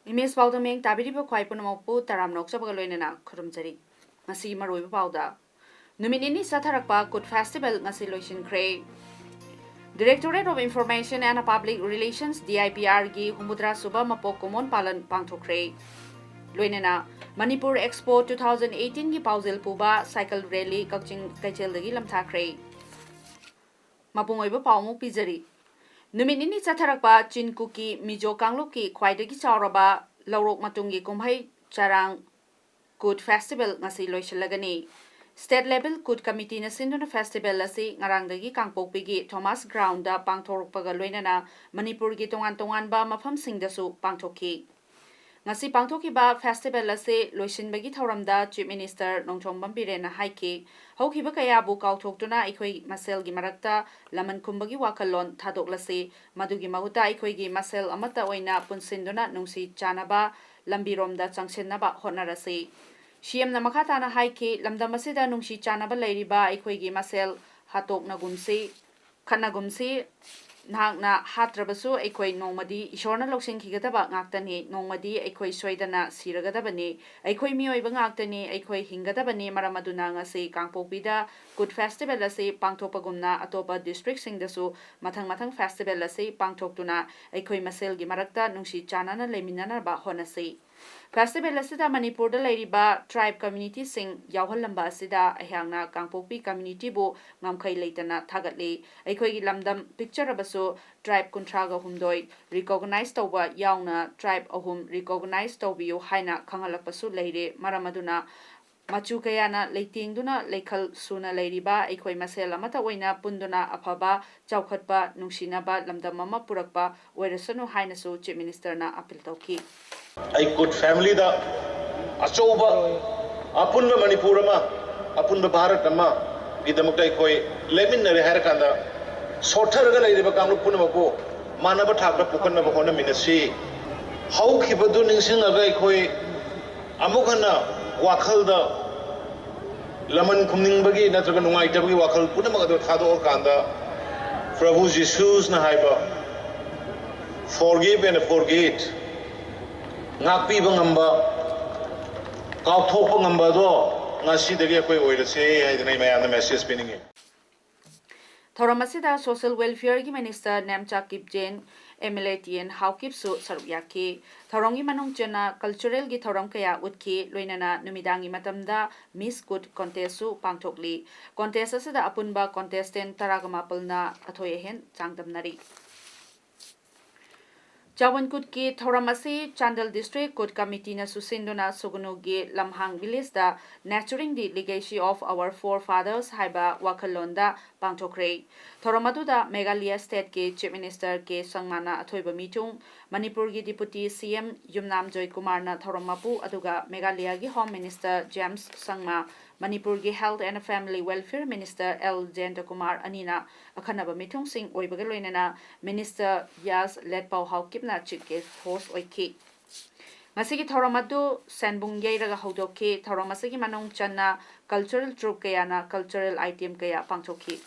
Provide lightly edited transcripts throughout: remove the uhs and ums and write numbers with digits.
Imes Paodam meng tabiriba khwai punamokpu taram noksabaga loinana khurumjari. Ngasi maroiba pauda. Numinini satharakpa Good Festival ngasi loisinkhre. Directorate of Information and Public Relations DIPR gi humudra suba mapok komon palan pangthokre. Loinana Manipur Expo 2018 gi pauzil puba cycle rally kakching kaicheldagi lamthakre. Mapungoiba paumuk pijari. Numinini Satharakpa Chinkuki Mijo Kangluki Kwaidagi Chauraba Laurok Matungi Kumhai Charang Good Festival ngasi loisilagani. State level Good Committee na sinduna festival asi ngarangdagi Kangpokpigi Thomas Ground da pangthorokpaga loinana Manipur gi tongan ba mafamsingdasu pangthokki. Ngasi pangthokiba festival ase loisinbagi thauramda Chief Minister Nongchombam Birena haiki haukiba kayabu kauthokduna aikoi maselgi marakta laman kumbagi wakalon thadoklase madugi mahuta aikoigi masel amata oina punsinduna nungsi chanaba lambiromda changsinnaba hotnarase CM makhatana haiki lamdamasida nungsi chanaba leiriba aikoigi masel hatoknagumsi khanagumsi Nahakna hatrabasu aikoi nongmadi ishorna loksing kigataba ngaktani nongmadi aikoi soidana siragadabani aikoi mioiba ngaktani aikoi hingadabani maramaduna ngasi Kangpokpida Good Festival ase pangthokpagumna atopa district singdasu mathang festival ase pangthoktuna aikoi maselgi marakta nungsi chanana leminanaba honase Festival asida Manipur da leiriba tribe community sing yauhallamba asida ahyangna Kangpokpi community bu ngamkai leitana thagatli aikoi lamdam picture abasu tribe kuntraga humdoi recognize tawba yauna tribe ahum recognize tawbiyu haina khangalakpasu leire maramaduna machu kayana leitingduna leikhal suna leiriba aikoi masel amata oina punduna afaba chaukhatpa nungsinaba lamdam ama purakpa oirasanu hainasu chief minister na appeal tawki A good family da achoba apunba Manipur ama apunba Bharat ama gidamakta koi lemin nare har kanda sothar ga leiriba kanglu punama ko manaba thakra pukanna ba hona minasi hau khibadu ningsing aga koi amukhana wakhal da laman khumning bagi natraga nungai tabagi wakhal punama ga thado kanda Prabhu Jesus na haiba forgive and forget Ngakpi bangamba kauthok bangamba do ngasi dagi akoi oirase haidana mayamna message pininge Thoramasida Social Welfare gi Minister Nemcha Kipjen MLA Tien Haukipsu Sarukyaki Thorongi Manungchana Cultural gi Thoram kaya utki loinana numidangi matamda Miss Good Contest su pangthokli contest asida apunba contestant taragamapalna athoyehen changdamnari Jawankut ki Thoramasi Chandal District Good Committee na susinduna sugunugi Lamhang Village da Nurturing the Legacy of Our Forefathers haiba wakalonda pangthokre Thoramadu da Meghalaya State ki Chief Minister ke Sangmana athoiba mitung Manipur gi Deputy CM Yumnam Joy Kumar na Thoramapu aduga Meghalaya gi Home Minister James Sangma Manipur gi Health and Family Welfare Minister L. Jayanta Kumar Anina akhanaba mitung sing oibaga loinana Minister Yas Letpau Haukipna chike host oiki Masigi Thoramadu Sanbung Yairaga Hodoki Thoramasigi Manung Channa Cultural Troupe Kayana Cultural Item Kaya Pangtoki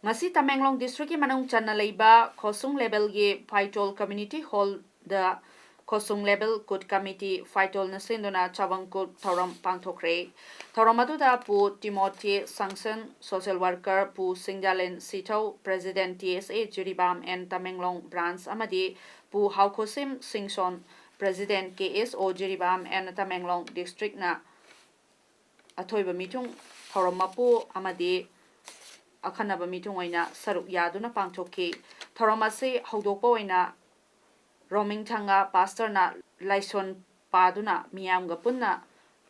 Ngasi Tamenglong District ki Manung Channa Leiba Khosung Level gi Phaitol Community Hall the Khosung Level Good Committee Phaitol Nasinduna Chabangkut Thoram Pangthokre Thoramadu da Pu Timothy Sangson Social Worker Pu Singjalen Sitho President TSA Jiribam and Tamenglong Branch Amadi Pu Haukosim Singson President KSO Jiribam and Tamenglong District na Athoiba Mitung Thoramapu Amadi Akhanaba Mitung oina Saruk Yaduna Pangthokki Thoramasi Haudokpa oina Roaming Thanga Pastor na Laison Paduna Miyamga Punna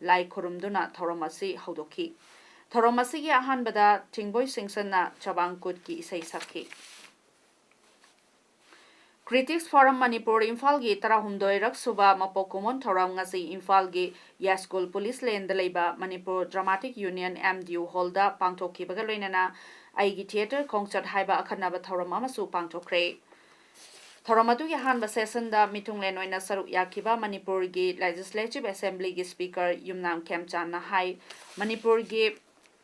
Lai Kurumduna Thoramasi Haudoki Thoramasi gi ahanbada Tingboy Singson na Chabangkut ki isai sakki Critics Forum Manipur Imphal-gi Tarahumdoi Suba Mapokumon Thoram ngasi Imphal-gi Yaskul Police Lane Leba Manipur Dramatic Union MDU Holda Pangthokhibaga loinana Aigi Theatre Concert haiba akhanaba thoram amasu pangthokre. Thoram adugi hanba session da mitunglen oina saruk yakiba Manipur gi Legislative Assembly gi Speaker Yumnam Khemchan na hai Manipur gi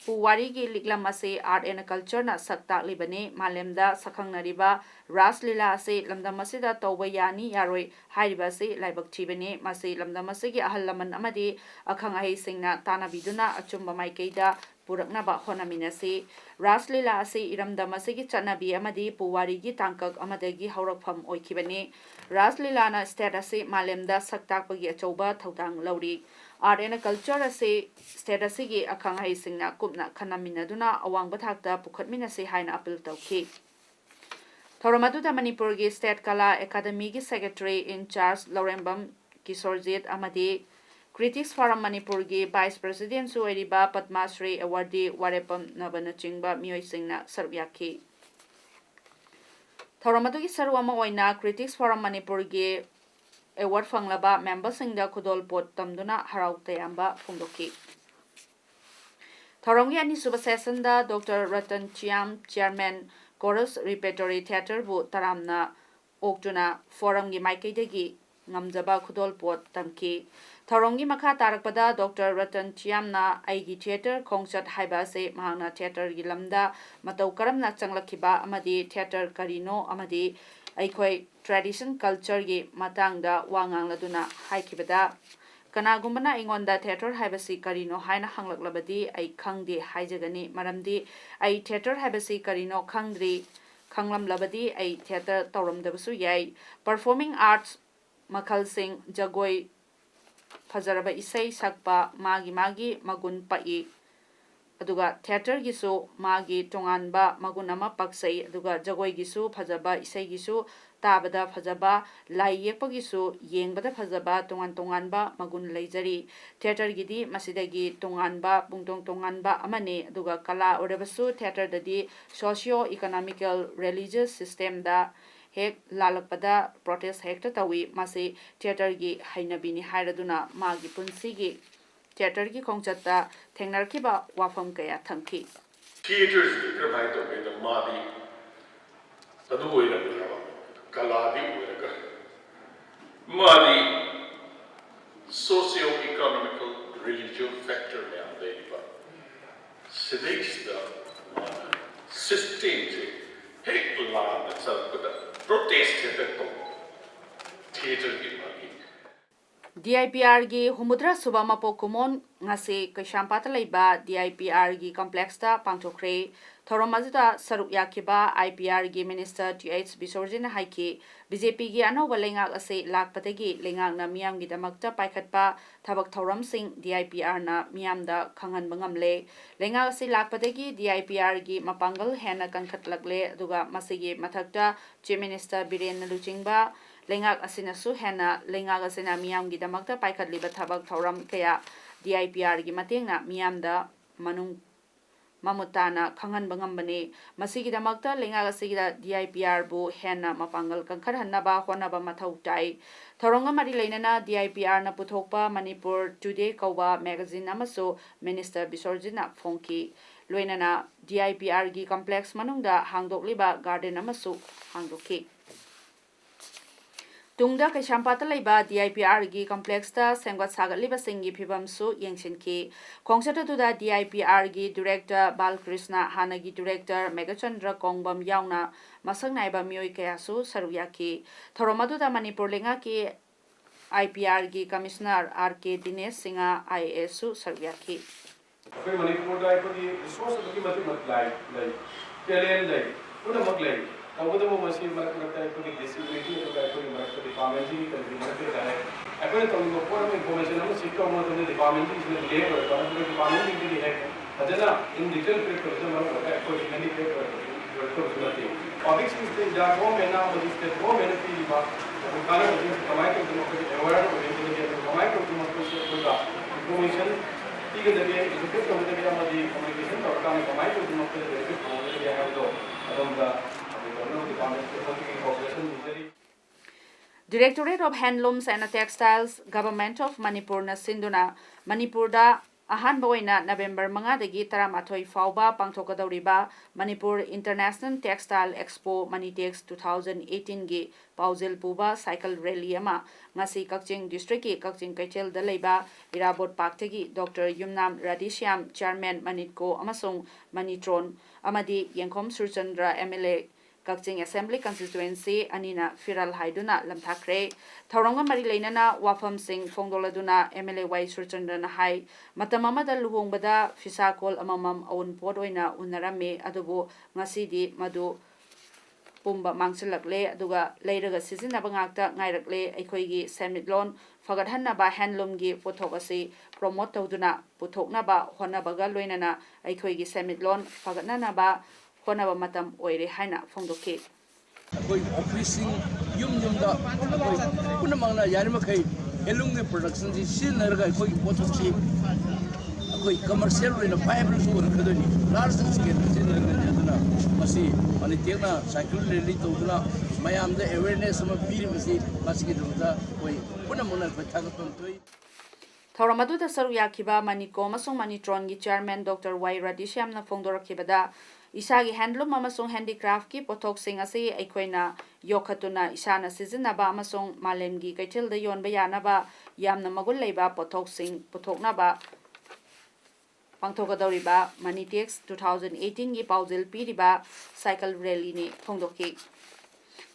Puwari gi liklam ase art and culture na sakta libane malemda sakhangnariba ras lila ase lamdam asida tawba yani yaroi hairiba ase laibak thibane mase lamdam ase gi ahal laman amadi akhang ahi singna tanabiduna achumba maikeida purakna ba honaminase ras lila ase iramdam ase gi chanabi amadi puwari gi tangkak amadagi haurakpham oikhibane ras lila na state ase malemda saktakpagi achauba thaudang lauri art and culture ase state asigi akhang hai singna kupna khanaminaduna awang bathakta pukhatmina se haina appeal tawki Thoramadu Manipur gi State Kala Academy gi Secretary in Charge Laurembam Kisorjit Amadi Critics Forum Manipur gi Vice President Suwairiba Padma Shri Awardee Warepam Nabana Chingba Miyoi Singna Sarbyaki Thoramadu gi Sarwama Oina Critics Forum Manipur gi Award Fanglaba Member Singda Kudol Pot Tamduna Harau Tayamba Fundoki Thoramgi Ani Suba Session da Dr. Ratan Chiam Chairman Chorus Repertory Theatre bu taramna oktuna forum gi maikaidagi ngamjaba khudol pot tamki Thorongi makha tarakpada Dr. Ratan Chiamna aigi theatre concert haiba se mahana theatre gi lamda matau karamna changlakhiba amadi theatre karino amadi aikoi tradition culture gi matangda wangangladuna haikibada Kanagumana ingonda theatre haibasi karino haina hanglaklabadi ai khangdi haijagani maramdi ai theatre haibasi karino khangdri khanglam labadi ai theatre tawramdabasu yai performing arts makhal sing jagoi fajaraba isai sakpa magi magun pai aduga theatre gisu magi tonganba magunama paksai aduga jagoi gisu fajaba isai gisu tabada fajaba lai yekpagisu yengbada fajaba tonganba magun leijari theatre gidi masidagi tonganba pungtong tonganba amane aduga kala orebasu theatre dadi socio economical religious system da hek lalakpada protest hekta tawi mase theatre gi hainabini hairaduna magi punsi gi theatre gi khongchatta thengnarkiba wafam kaya thamki theaters provide the madi adu oirabha kaladi oiraga madi socio economical religious factor le andaiba sidis the system hek la the sarpada protest theater gi madi DIPR gi Humudra Subama Pokumon ngase Kashampata Laiba DIPR gi complex ta pangthokre Thoromazita Saruk Yakiba IPR gi Minister TH Bisorjin Haiki BJP gi Anoba Lengak ase lakpatagi lengak na miyam gi damakta paikhatpa thabak thoram sing DIPR na miyam da khangan bangamle lengak ase lakpatagi DIPR gi mapangal hena kankhatlagle aduga masigi mathakta Chief Minister Biren Luchingba lengak asina su hena lengak asina miyam gi damakta paikhatliba thabak thoram kaya DIPR gi matengna miyam da manung mamutana khangan bangambane masigi damakta lengak asigi DIPR bu hena mapangal kankhat hannaba honaba mathau tai thoronga mari leinana DIPR na puthokpa Manipur Today kauba magazine amasu Minister Bisorjina Phongki loinana DIPR gi complex manungda hangdokliba garden amasu hangdoki Tungda Kashampata Laiba DIPR gi complex ta Sengwat Sagatliba Singi Pibam su Yengshinki Kongsata Tuda DIPR gi Director Balkrishna Hanagi Director Megachandra Kongbam Yauna Masang Naiba Miyoi Kayasu Saruyaki Thoromaduda Manipur Lenga ki IPR gi Commissioner RK Dinesh Singha IAS su Saruyaki Manipur da resource talent Kabudamu masi marak marak ko ki disability to ko marak ko department ji ko marak ko है अपन तो उनको पूरा में information हम सीखो हम तो department जी इसमें ले और तो डिपार्टमेंट जी भी है अदना इन डिटेल पे को जो मालूम है को हिंदी पे को सुनते पब्लिक सिस्टम जा वो में ना वो इसके वो में की बात काला जो कमाई को तुम को अवार्ड को इंटेलिजेंस कमाई को तुम को होगा इंफॉर्मेशन ठीक है देखिए इसको तो देखिए हमारी कम्युनिकेशन और काम कमाई को तुम को देखिए है तो अदम का Directorate of Handlooms and Textiles, Government of Manipur na sinduna Manipurda ahanba oina November 5 dagi 18 fauba pangthokadawriba Manipur International Textile Expo Manitex 2018 gi paujil puba cycle rally ama ngasi Kakching District ki Kakching Kaichel da leiba Irabot Paktagi Dr. Yumnam Radishyam Chairman Manitko amasung Manitron amadi Yengkhom Surchandra MLA Kakching Assembly Constituency Anina Firal Haiduna Lamthakre Thauranga Mari Leinana Wafam Singh Fongdoladuna MLA Y Surchandra Hai Matamamada Luhongbada Fisakol Amamam Own Podoina Unarame Adubu Ngasidi Madu Pumba Mangsilakle Aduga Leiraga Sizinabangakta Ngairakle Ekoigi Semitlon Fagadhanaba Handloomgi Potokasi Promote Toduna Putoknaba Honabaga Loinana Ekoigi Semitlon Fagadnanaba Honaba Matam Oire Haina Fondoke. Officing Yumda Punamana Yarmakai, Elunga production is still Narga, Potochi, commercial in a fiber over Kadani, large scale, Masi, Manitena, Cycle Lito, Mayam, the awareness of a PMC, Maskita, Punamana, Patagapon. Thauramadu da Saruyakiba Maniko Masung Manitron gi Chairman Dr. Y Radishyam na Fongdorakibada Isagi handloom amasung handicraft ki pothok sing ase aikoina yokhatuna isana sizinaba amasung malemgi kaichil da yonba yanaba yamna magul leiba pothok sing pothoknaba pangthokadawriba Manitex 2018 gi paujil piriba cycle rally ni phongdoki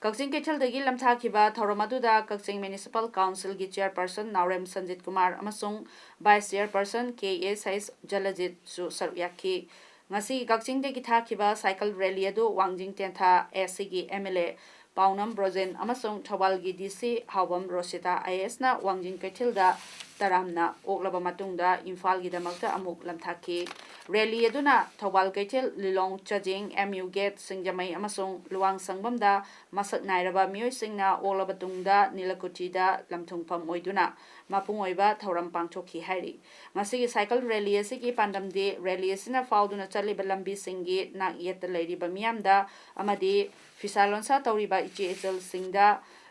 Kakching Kaichel dagi lamthakiba Thauramadu Kakching Municipal Council gi Chairperson Naurem Sanjit Kumar amasung Vice Chairperson KSS Jalajit su saryaki Ngasi Kakching dagi thakiba cycle rally adu Wangjing Tentha SC gi MLA Paonam Brojen amasung Thawal gi DC Hawam Rosita IS na Wangjing Kaichel da taramna oklaba matungda Imphal gi damakta amuk lamthaki rally aduna Thawal Kaichel Lilong Chajing MU Gate Singjamai amasung Luang Sangbamda masak nairaba mioi singna oklaba tungda Nilakuti da lamthungpham oiduna mapung oiba thauram pangthokhi hairi ngasi gi cycle rally asigi pandamde rally asina fauduna chaliba lambi singi nak yet leiriba miyamda amadi fisalonsa tawriba ichi echel singda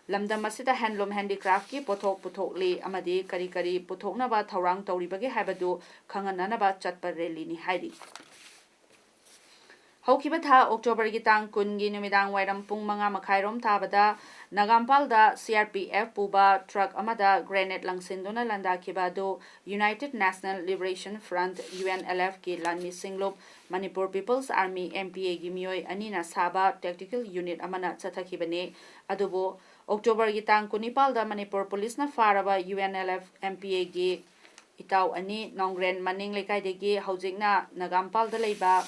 Lamdam asida handloom handicraft ki pothok puthokli amadi kari kari puthoknaba thaurang tawribagi haibadu khangananaba chatpa rally ni hairi Haukiba tha October gi tang kun gi numidang wairam pung 5:30 thabada Nagampalda CRPF puba truck amada grenade langsinduna landakiba do United National Liberation Front UNLF ki lanmi singlop Manipur People's Army MPA gi mioi anina saba tactical unit amana chathakibane adubo October gi tang kunipalda Manipur Police na faraba UNLF MPA gi itaw ani nongren maning lekai degi haujikna Nagampalda leiba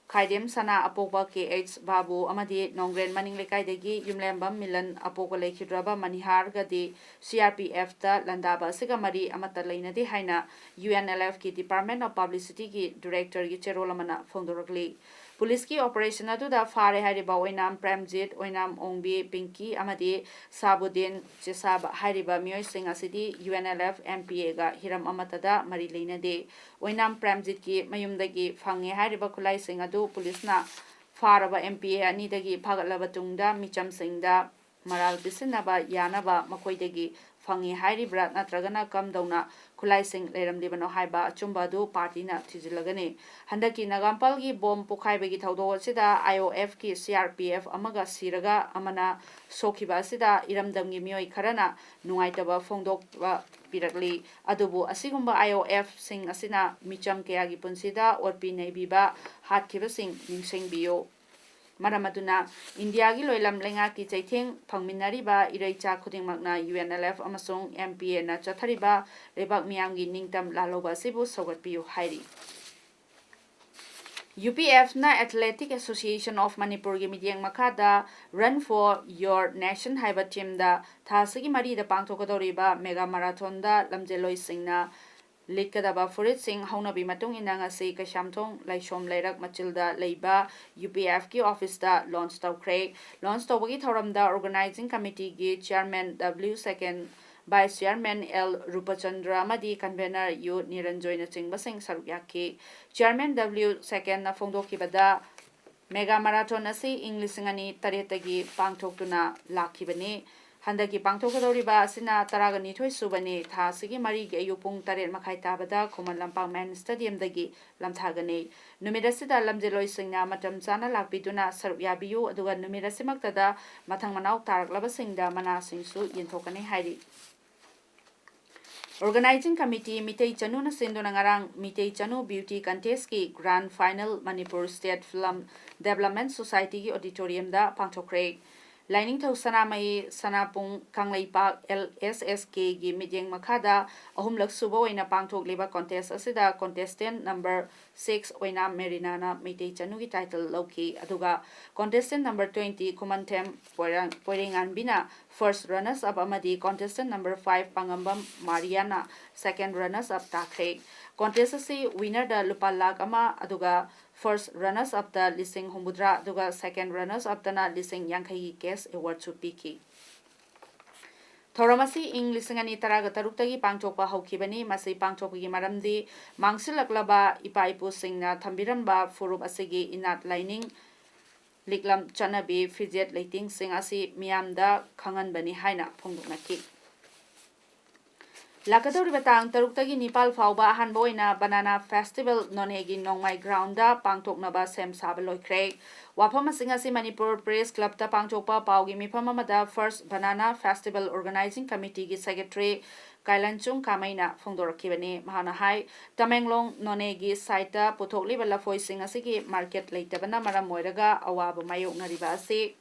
Kaidem Sana Apoba KH Babu Amadi Nongren Maning Lekai degi Yumlembam Milan Apoga Lekidraba Manihar Gadi CRPF ta Landaba Sigamari Amata Lainadi Haina UNLF ki Department of Publicity ki Director ki Cherolamana Fondoragli Police ki operation adu da fare hariba oinam Premjit oinam Ongbi Pinky Amadi Sabudin Chisab hariba Mioy Singh asidi UNLF MPA ga Hiram Amatada Mari Lainade oinam Premjit ki mayumdagi Fange hariba Kulai Singh adu police na faraba MPA ani dagi phagalaba tungda micham singda maral bisinaba yanaba makoidagi fangi hairibra natragana kamdauna khulai sing leramlibano haiba achumba du party na thijilagani handaki Nagampal gi bom pokhaibagi thaudo sida IOF ki CRPF amaga siraga amana sokhiba sida iramdamgi mioi kharana nungaitaba fongdok pirakli adubu asigumba IOF sing asina micham kayagi punsida orpi neibiba hatkiba sing ningsengbiyo Maramaduna India gi loilam lenga ki chaitheng phangminariba iraicha khudingmakna UNLF amasung MPA na chathariba lebak miyam gi ningtam laloba sibu sogatpiu hairi UPF na Athletic Association of Manipur gi midyeng makada Run for Your Nation haiba team da thasigi mari da pangthokadoriba mega marathon da lamjeloi singna Likadaba Furit Singh Haunabi Matung Inangasi Kashamtong Laishom Leirak Machilda Leiba UPF ki office da launch tawkre launch tawagi thoramda organizing committee gi chairman W second vice chairman L Rupachandra amadi convener U Niranjoy na chingba sing sarukyaki chairman W second na fongdokibada mega marathon asi English ngani taretagi pangthoktuna lakhibani Handaki pangthokadoriba asina taraga nithoi subani tha sigi mari gi ayu pung 8:30 tabada Khuman Lampang Men Stadium dagi lamthagani numit asida lamjeloi singna matam chana lakbiduna saruk yabiyu aduga numit asimaktada mathang manau taraklaba singda mana singsu yinthokani hairi Organizing Committee Mitei Chanu na sinduna ngarang Mitei Chanu Beauty Contest ki Grand Final Manipur State Film Development Society ki auditorium da pangthokre Lining thau sanamai sanapung kanglaipak LSSK gi midyeng makhada ahumlak suba oina pangthok leba contest asida contestant number 6 oina Merinana Mitei Chanu gi title loki aduga contestant number 20 Kumantem Poirangan bina first runners up amadi contestant number 5 Pangambam Mariana second runners up takhe contest asi winner da lupa lakh ama aduga first runners up the lising humudra aduga second runners up the na lising yankai case award chu piki Thoramasi ing lisingani taraga taruk-tagi pangchokpa haukibani masi pangchokpagi maramdi mangsilaklaba ipa-ipu singna thambiranba furup asigi inat lining liklam chanabi fidget lighting sing asi miyamda khanganbani haina phongdoknaki Lakadori batang taruk-tagi Nepal fauba ahanba oina Banana Festival nonegi Nongmai Ground da pangthoknaba sem saba loikre wafam asing asi Manipur Press Club ta pangthokpa paugi mifam amada First Banana Festival Organizing Committee gi Secretary Kailanchung Kamaina phongdorakibani mahana hai Tamenglong nonegi site ta puthokliba lafoi sing asigi market leitabana maram moiraga awaba mayoknariba asi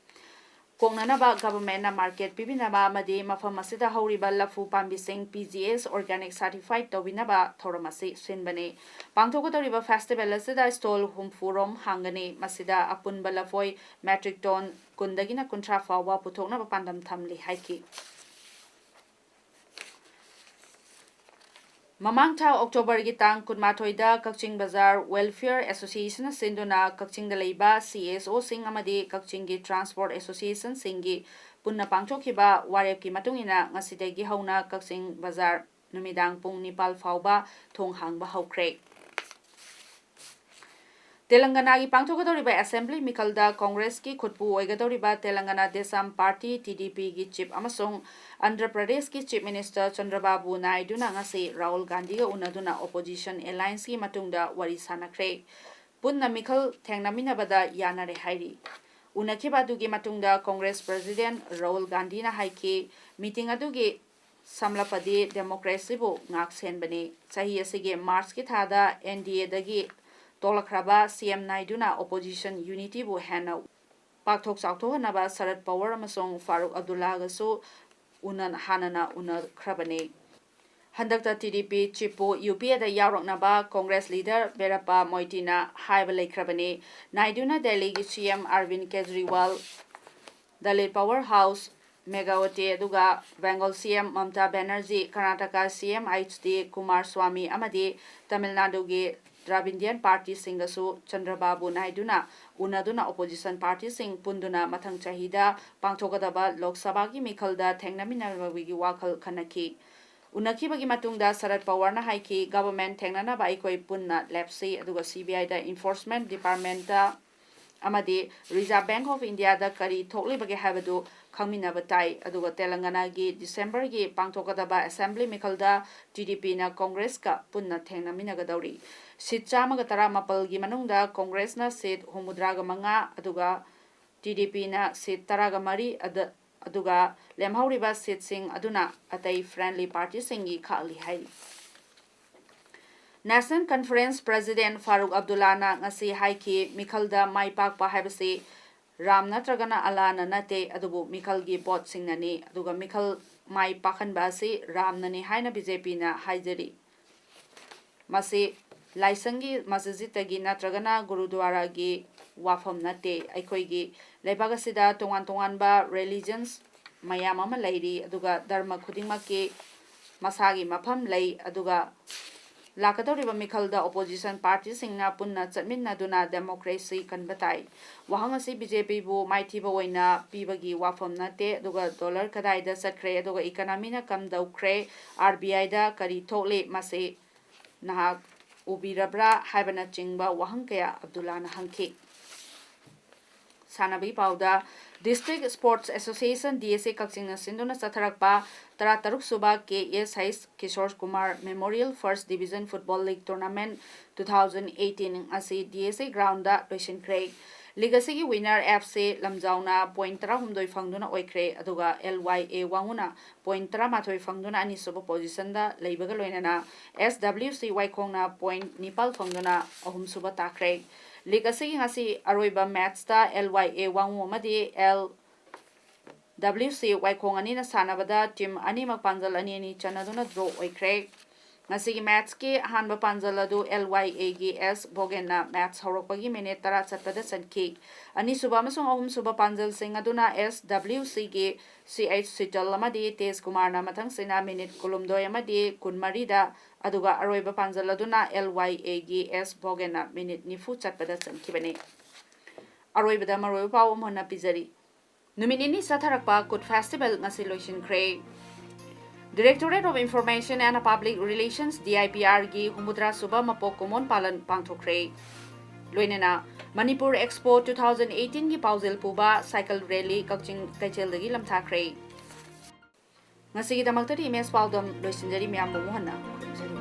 Kongnanaba government na market pibinaba amadi mafam asida hauriba lafu pambising PGS organic certified tawinaba thoramasi sinbani pangthokodoriba festival asida stall humfurom hangani masida apunba lafoi metric ton kundagina kuntra fawa puthoknaba pandam thamli haiki Mamang thau October gi tang kunmathoida Kakching Bazar Welfare Association sinduna Kakching da leiba CSO sing amadi Kakching gi Transport Association singi punna pangthokhiba warep ki matungina ngasidagi hauna Kakching Bazar numidang pung nipal fauba thong hangba haukre Telangana gi pangthokodoriba Assembly Mikalda Congress ki khutpu oigadoriba Telangana Desam Party TDP gi chief amasung Andhra Pradesh ki Chief Minister Chandrababu Naidu na ngasi Rahul Gandhi ga unaduna Opposition Alliance ki matungda wari sanakre punna mikhal thengnaminabada yanare hairi unakhiba adugi matungda Congress President Rahul Gandhi na haiki meeting adugi samlapadi democracy bu ngak senbani chahi asige March ki thada NDA dagi tolakraba CM Naidu na Opposition Unity bu hena pakthok chawthohanaba Sharad Pawar amasung Farooq Abdullah gasu unan hanana unar krabane handakta TDP chipu UPA da yawraknaba Congress leader Berappa Moitina haiba leikrabane Naiduna Delhi gi CM Arvind Kejriwal Dalit Powerhouse Megawati aduga Bengal CM Mamta Banerjee Karnataka CM HD Kumar Swamy amadi Tamil Nadu gi Dravidian Party singasu Chandrababu Naiduna unaduna opposition party sing punduna mathang chahida pangthogadaba Lok Sabha gi mikhalda thengnaminabagi wakhal khanaki unakibagi matungda Sharad Pawar na haiki government thengnana ba ikoi punna lepsi aduga CBI da enforcement department da amadi Reserve Bank of India da kari thoklibagi habadu khangminaba tai aduga Telangana gi December gi pangthogadaba assembly mikhalda TDP na Congress ka punna thengnaminagadawri Seat chamaga tara mapalgi manungda Congress na seat humudraga manga aduga TDP na seat taraga mari aduga lemhauriba seat sing aduna atai friendly party singi khali hai National Conference President Farooq Abdullah na ngasi haiki mikhalda maipakpa haibasi Ram natragana alana nate adubu mikhalgi bot singnani aduga mikhal mai pakhanba si Ram nani haina BJP na haijari masi Laisangi masjidtagi natragana Gurudwara gi wafam nate aikoigi lebagasida tongan-tonganba religions mayam ama leiri aduga dharma khudingmaki masagi mafam lei aduga lakadoriba mikhalda opposition party singna punna chatminnaduna democracy kanbatai wahangasi BJP bu maithiba oina pibagi wafam nate aduga dollar kadaida sakre aduga economy na kam daukre RBI da kari thokle mase nahak ubirabra haibana chingba wahang kaya Abdullah na hangki Sanabi Pauda, District Sports Association DSA Kakching Sinduna Satharakpa, Tara Taruk Suba KS Hais Kishore Kumar Memorial First Division Football League Tournament 2018 Asi DSA Ground Loishin Craig. Legacy winner FC Lamjauna point tara humdoi fangduna oikre aduga LYA wanguna point tara mathoi fangduna ani suba position da leibaga loinana SWC Waikongna point nipal fangduna ahum suba takre legacy ngasi aroiba match da LYA wangu amadi LWC Waikong ani na sanabada team ani makpanjal ani chanaduna draw oikre ngasi match ki hanba panjaladu LYA gi S Bogena match horokpagi minute tara chatpada sanki ani suba masung ahum suba panjal sing aduna SWC gi CH Sital amadi Tej Kumar na mathang sina minute kulumdoi amadi kunmari da aduga aroiba panjaladuna LYA gi S Bogena minute nifu chatpada sanki bane aroiba da maroiba paw mona pizari numinini satharakpa Kut Festival ngasi loishin kre Directorate of Information and Public Relations DIPR gi Humudra Suba Mapok Kumon Palan Pangthokre. Loinena Manipur Expo 2018 gi Pauzil Puba Cycle Rally Kakching Kaichel dagi lamthakre. Ngasi gi damakta di MS Paodam loisinjari miyam bumuhanna.